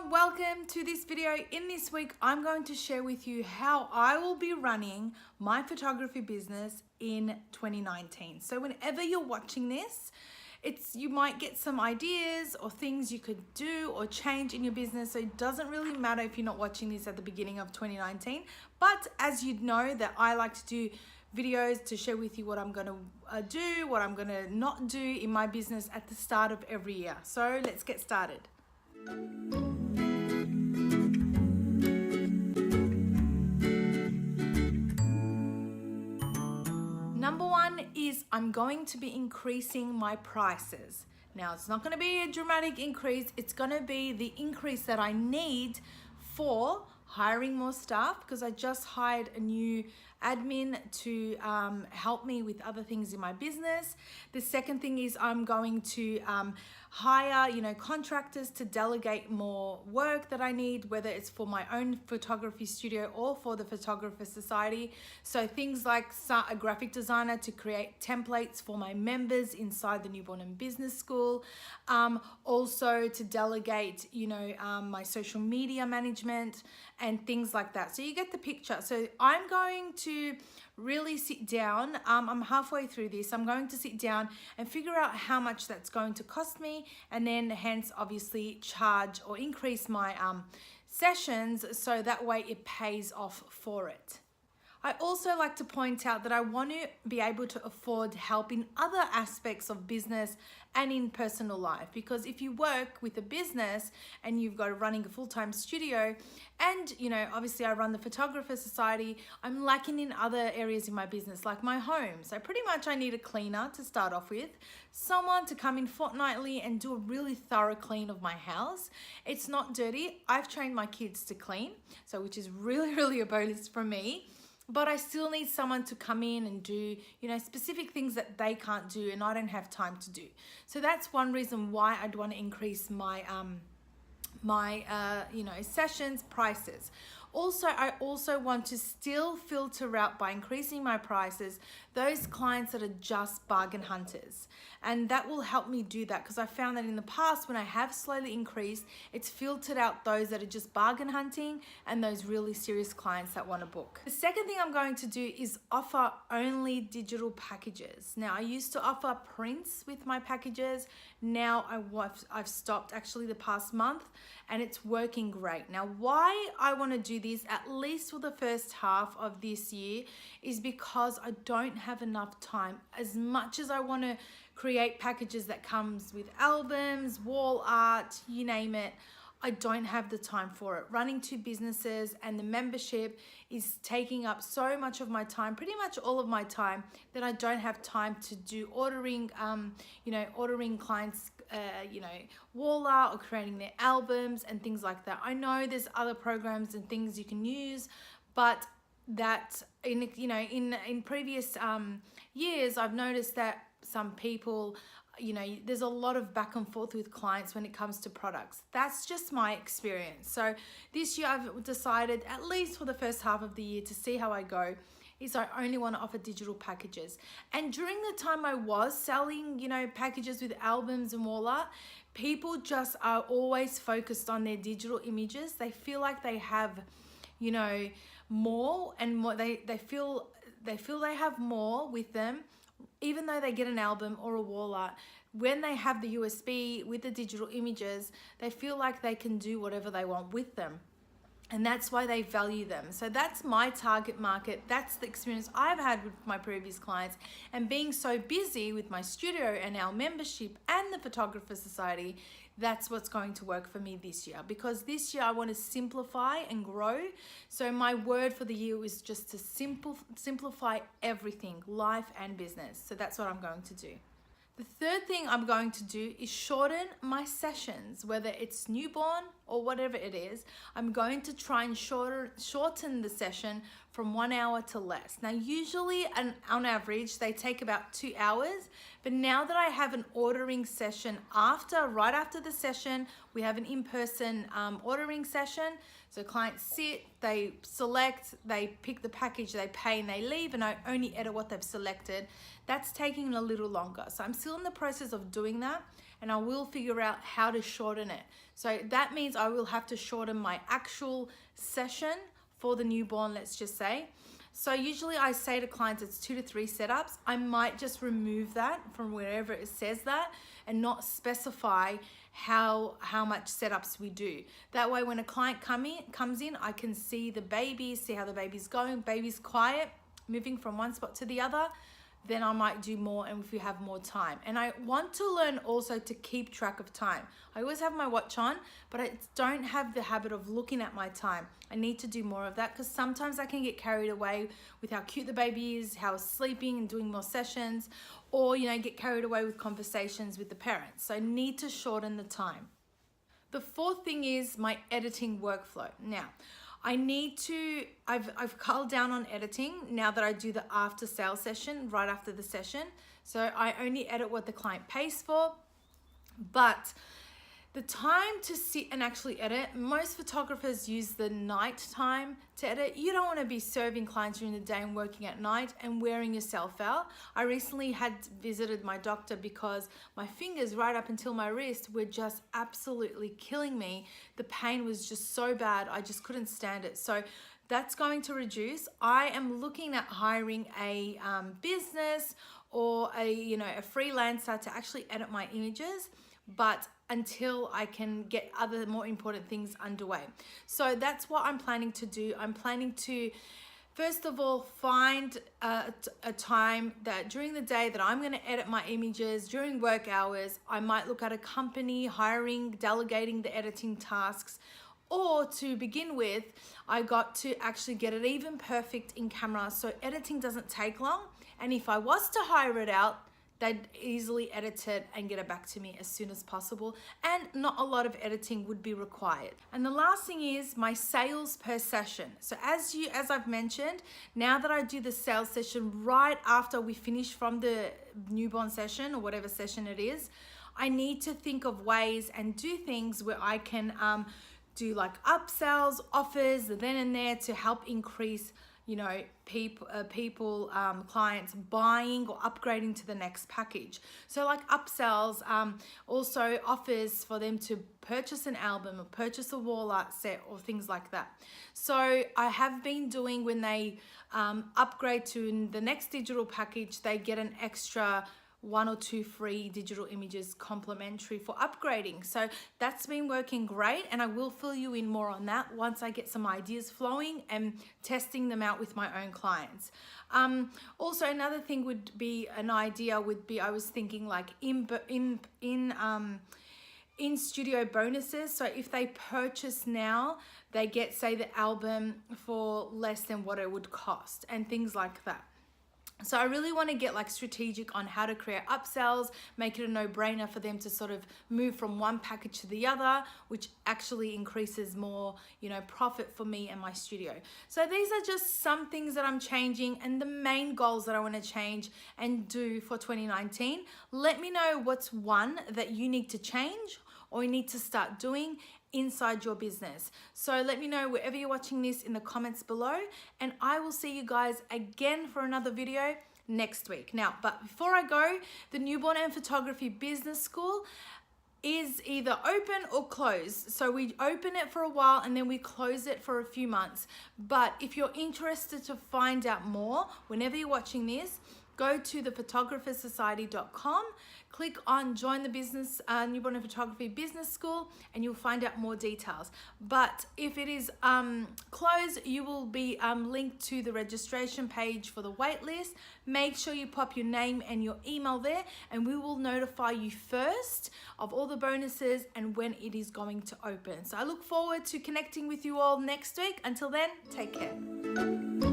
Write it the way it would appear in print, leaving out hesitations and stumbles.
everyone, welcome to this video. In this week, I'm going to share with you how I will be running my photography business in 2019. So whenever you're watching this, you might get some ideas or things you could do or change in your business. So it doesn't really matter if you're not watching this at the beginning of 2019. But as you know that I like to do videos to share with you what I'm gonna do, what I'm gonna not do in my business at the start of every year. So let's get started. Number one is I'm going to be increasing my prices. Now, it's not going to be a dramatic increase. It's going to be the increase that I need for hiring more staff, because I just hired a new admin to help me with other things in my business. The second thing is I'm going to hire, contractors to delegate more work that I need, whether it's for my own photography studio or for the Photographer Society. So things like a graphic designer to create templates for my members inside the Newborn and Business School. Also to delegate, my social media management and things like that. So you get the picture. So I'm going to really sit down. I'm halfway through this. I'm going to sit down and figure out how much that's going to cost me, and then hence obviously charge or increase my sessions so that way it pays off for it. I also like to point out that I want to be able to afford help in other aspects of business and in personal life, because if you work with a business and you've got running a full-time studio and obviously I run the Photographer Society, I'm lacking in other areas in my business like my home. So pretty much I need a cleaner to start off with, someone to come in fortnightly and do a really thorough clean of my house. It's not dirty. I've trained my kids to clean, so which is really a bonus for me. But I still need someone to come in and do, specific things that they can't do and I don't have time to do. So that's one reason why I'd want to increase my, sessions prices. Also, I also want to still filter out by increasing my prices those clients that are just bargain hunters. And that will help me do that, because I found that in the past when I have slowly increased, it's filtered out those that are just bargain hunting and those really serious clients that want to book. The second thing I'm going to do is offer only digital packages. Now, I used to offer prints with my packages. Now I've stopped actually the past month, and it's working great. Now, why I want to do this at least for the first half of this year is because I don't have enough time. As much as I want to create packages that comes with albums, wall art, you name it, I don't have the time for it. Running two businesses and the membership is taking up so much of my time, pretty much all of my time, that I don't have time to do ordering clients, wall art or creating their albums and things like that. I know there's other programs and things you can use, but that in previous years, I've noticed that some people, there's a lot of back and forth with clients when it comes to products. That's just my experience. So this year I've decided, at least for the first half of the year, to see how I go, is I only want to offer digital packages. And during the time I was selling, packages with albums and wall art, people just are always focused on their digital images. They feel like they have, more and more. They feel they have more with them, even though they get an album or a wall art. When they have the USB with the digital images, they feel like they can do whatever they want with them. And that's why they value them. So that's my target market. That's the experience I've had with my previous clients. And being so busy with my studio and our membership and the Photographer Society, that's what's going to work for me this year. Because this year I want to simplify and grow. So my word for the year is just to simplify everything, life and business. So that's what I'm going to do. The third thing I'm going to do is shorten my sessions, whether it's newborn or whatever it is. I'm going to try and shorten the session from 1 hour to less. Now, usually on average, they take about 2 hours, but now that I have an ordering session right after the session, we have an in-person ordering session. So clients sit, they select, they pick the package, they pay and they leave, and I only edit what they've selected. That's taking a little longer. So I'm still in the process of doing that. and I will figure out how to shorten it. So that means I will have to shorten my actual session for the newborn, let's just say. So usually I say to clients it's 2 to 3 setups. I might just remove that from wherever it says that and not specify how much setups we do. That way when a client comes in, I can see the baby, see how the baby's going. Baby's quiet, moving from one spot to the other, then I might do more and if we have more time. And I want to learn also to keep track of time. I always have my watch on, but I don't have the habit of looking at my time. I need to do more of that because sometimes I can get carried away with how cute the baby is, how it's sleeping and doing more sessions, or get carried away with conversations with the parents. So I need to shorten the time. The fourth thing is my editing workflow. Now, I've culled down on editing now that I do the after sale session, right after the session. So I only edit what the client pays for, but the time to sit and actually edit, most photographers use the night time to edit. You don't want to be serving clients during the day and working at night and wearing yourself out. I recently had visited my doctor because my fingers right up until my wrist were just absolutely killing me. The pain was just so bad, I just couldn't stand it. So that's going to reduce. I am looking at hiring a business or a freelancer to actually edit my images, but until I can get other more important things underway. So that's what I'm planning to do. I'm planning to, first of all, find a time that during the day that I'm gonna edit my images during work hours. I might look at a company, delegating the editing tasks, or to begin with, I got to actually get it even perfect in camera so editing doesn't take long. And if I was to hire it out, they'd easily edit it and get it back to me as soon as possible, and not a lot of editing would be required. And the last thing is my sales per session. So as I've mentioned, now that I do the sales session right after we finish from the newborn session or whatever session it is, I need to think of ways and do things where I can do like upsells, offers, then and there to help increase clients buying or upgrading to the next package. So like upsells, also offers for them to purchase an album or purchase a wall art set or things like that. So I have been doing, when they upgrade to the next digital package, they get an extra 1 or 2 free digital images complimentary for upgrading. So that's been working great, and I will fill you in more on that once I get some ideas flowing and testing them out with my own clients. Also, another thing would be I was thinking like in studio bonuses. So if they purchase now, they get, say, the album for less than what it would cost and things like that. So I really want to get like strategic on how to create upsells, make it a no-brainer for them to sort of move from one package to the other, which actually increases more, profit for me and my studio. So these are just some things that I'm changing and the main goals that I want to change and do for 2019. Let me know what's one that you need to change or you need to start doing inside your business. So let me know wherever you're watching this in the comments below, and I will see you guys again for another video next week. Now, but before I go, the Newborn and Photography Business School is either open or closed. So we open it for a while and then we close it for a few months. But if you're interested to find out more, whenever you're watching this, go to thephotographersociety.com, click on join the business Newborn and Photography Business School, and you'll find out more details. But if it is closed, you will be linked to the registration page for the wait list. Make sure you pop your name and your email there, and we will notify you first of all the bonuses and when it is going to open. So I look forward to connecting with you all next week. Until then, take care.